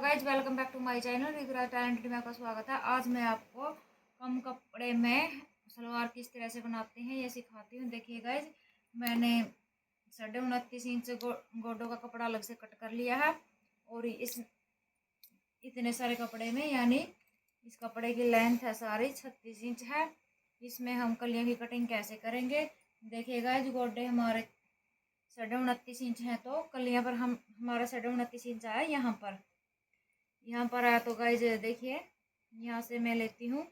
Guys, welcome back to my channel रिगरा talented में आपका स्वागत है। आज मैं आपको कम कपड़े में सलवार किस तरह से बनाते हैं ये सिखाती हूँ। देखिए गाइज, मैंने 29.5 इंच गोडों का कपड़ा अलग से कट कर लिया है। और इस इतने सारे कपड़े में यानी इस कपड़े की लेंथ है सारी 36 इंच है। इसमें हम कलियों की कटिंग कैसे करेंगे देखिए गाइज। गोडे हमारे 29.5 इंच है तो कलियां पर हमारा 29.5 इंच आया। यहाँ पर आया तो गाइज देखिए, यहाँ से मैं लेती हूँ,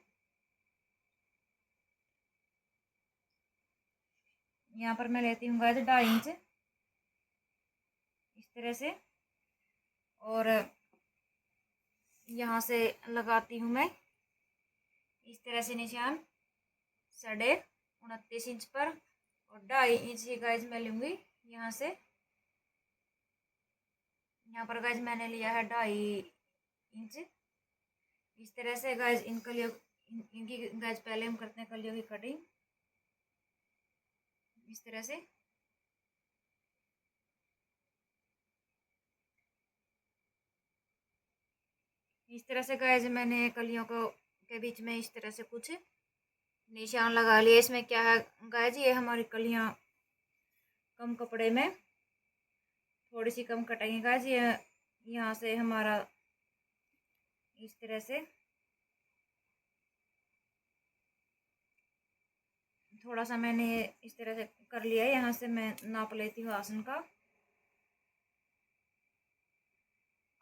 यहाँ पर मैं लेती हूँ गाइज 2.5 इंच इस तरह से। और यहाँ से लगाती हूँ मैं इस तरह से निशान 29.5 इंच पर। और 2.5 इंच ही गाइज मैं लूँगी यहाँ से। यहाँ पर गाइज मैंने लिया है 2.5 इंच इस तरह से गाइज। इन कलियों इनकी गाइज पहले हम करते हैं कलियों की कटिंग इस तरह से। इस तरह से गाइज मैंने कलियों को के बीच में इस तरह से कुछ निशान लगा लिए। इसमें क्या है गाइज, ये हमारी कलियां कम कपड़े में थोड़ी सी कम कटेंगी गाइज। ये यहाँ से हमारा इस तरह से थोड़ा सा मैंने इस तरह से कर लिया है। यहाँ से मैं नाप लेती हूँ आसन का।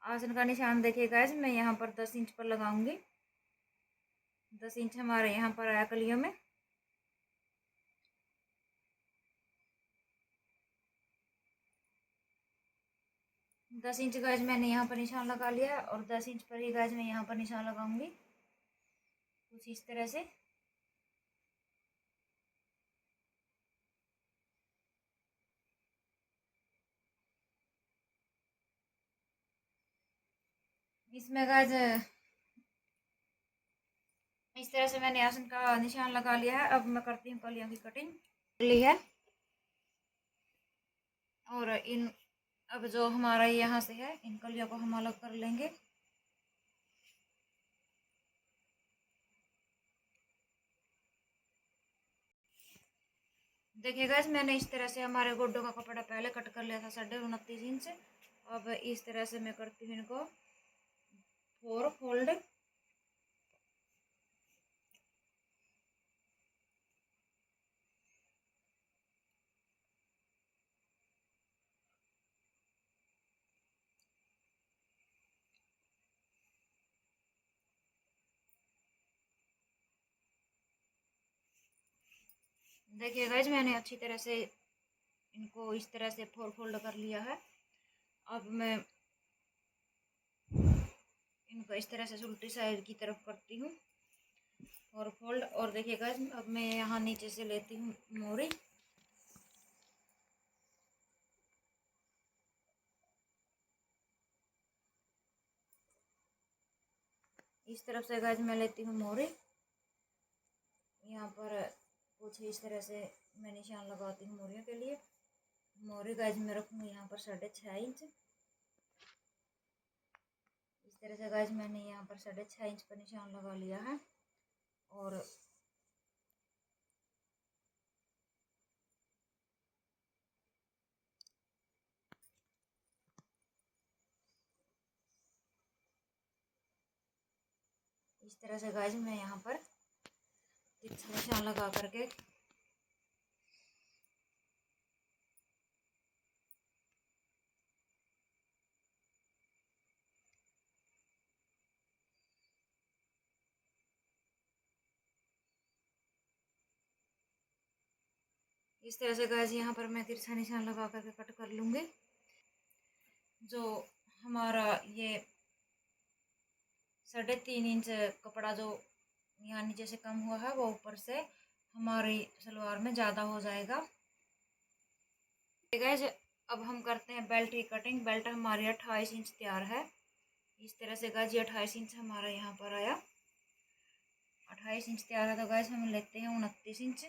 आसन का निशान देखिए गाइज, मैं यहाँ पर 10 इंच पर लगाऊंगी। 10 इंच हमारे यहाँ पर आया कलियों में। दस इंच गाइज मैंने यहाँ पर निशान लगा लिया है। और 10 इंच पर ही गाइज मैं यहाँ पर निशान लगाऊंगी कुछ इस तरह से। इसमें गाइज इस तरह से मैंने आसन का निशान लगा लिया है। अब मैं करती हूँ कलियों की कटिंग ली है। और इन अब जो हमारा यहाँ से है इन कलियों को हम अलग कर लेंगे। देखिए गाइस, मैंने इस तरह से हमारे गोड्डों का कपड़ा पहले कट कर लिया था 29.5 इंच। अब इस तरह से मैं करती हूँ इनको 4 फोल्ड। देखिए गाइस, मैंने अच्छी तरह से इनको इस तरह से 4 फोल्ड कर लिया है। अब मैं इनको इस तरह से उल्टी साइड की तरफ करती हूँ 4 फोल्ड। और देखिए गाइस, अब मैं यहाँ नीचे से लेती हूँ मोरी। इस तरफ से गाइस मैं लेती हूँ मोरी। यहाँ पर कुछ इस तरह से मैं निशान लगाती हूँ मोरियों के लिए। मोरी गाइस मैं रखूँगी यहाँ पर 6.5 इंच इस तरह से। गाइस मैंने यहाँ पर 6.5 इंच पर निशान लगा लिया है। और इस तरह से गाइस मैं यहाँ पर तिरछा निशान लगा करके इस तरह से गाइस यहाँ पर मैं तिरछा निशान लगा करके कट कर लूँगी। जो हमारा ये 3.5 इंच कपड़ा जो यहाँ नीचे से कम हुआ है वो ऊपर से हमारी सलवार में ज़्यादा हो जाएगा। गाइस अब हम करते हैं बेल्ट की कटिंग। बेल्ट हमारी 28 इंच तैयार है इस तरह से। गाइस ये 28 इंच हमारा यहाँ पर आया। 28 इंच तैयार है तो गाइस हम लेते हैं 29 इंच।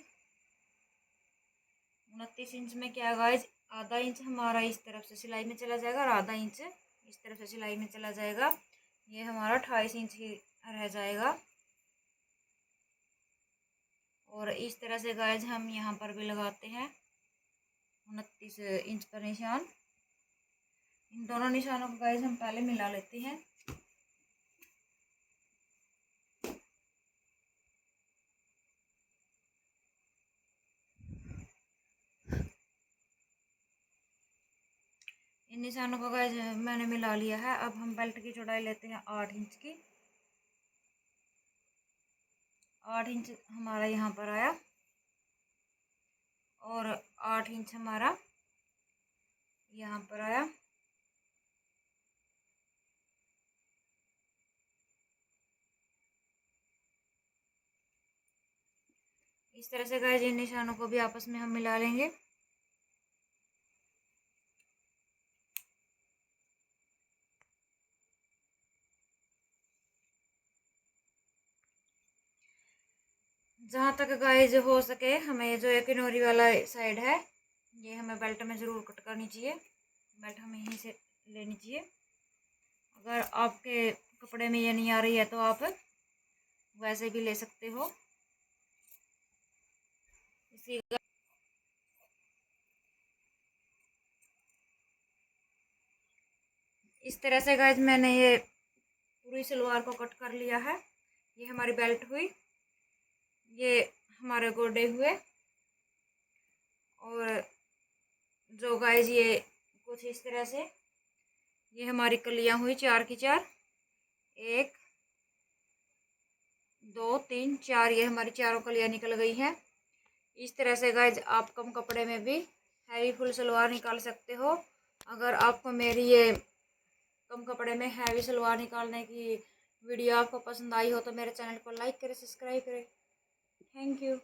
29 इंच में क्या गाइस, आधा इंच हमारा इस तरफ से सिलाई में चला जाएगा और आधा इंच इस तरफ से सिलाई में चला जाएगा। ये हमारा 28 इंच ही रह जाएगा। और इस तरह से गाइज हम यहाँ पर भी लगाते हैं 29 इंच का निशान। इन दोनों निशानों को गाइज हम पहले मिला लेते हैं। इन निशानों को गाइज मैंने मिला लिया है। अब हम बेल्ट की चौड़ाई लेते हैं 8 इंच की। 8 इंच हमारा यहाँ पर आया और 8 इंच हमारा यहाँ पर आया। इस तरह से गाइज इन निशानों को भी आपस में हम मिला लेंगे। जहाँ तक गाइज हो सके हमें जो एक किनोरी वाला साइड है ये हमें बेल्ट में ज़रूर कट करनी चाहिए। बेल्ट हमें यहीं से लेनी चाहिए। अगर आपके कपड़े में ये नहीं आ रही है तो आप वैसे भी ले सकते हो। इस तरह से गाइज मैंने ये पूरी सलवार को कट कर लिया है। ये हमारी बेल्ट हुई, ये हमारे गोडे हुए और जो गाइज ये कुछ इस तरह से ये हमारी कलियां हुई 4 की 4। 1 2 3 4 ये हमारी चारों कलियां निकल गई हैं। इस तरह से गाइज आप कम कपड़े में भी हैवी फुल सलवार निकाल सकते हो। अगर आपको मेरी ये कम कपड़े में हैवी सलवार निकालने की वीडियो आपको पसंद आई हो तो मेरे चैनल को लाइक करें, सब्सक्राइब करें। Thank you.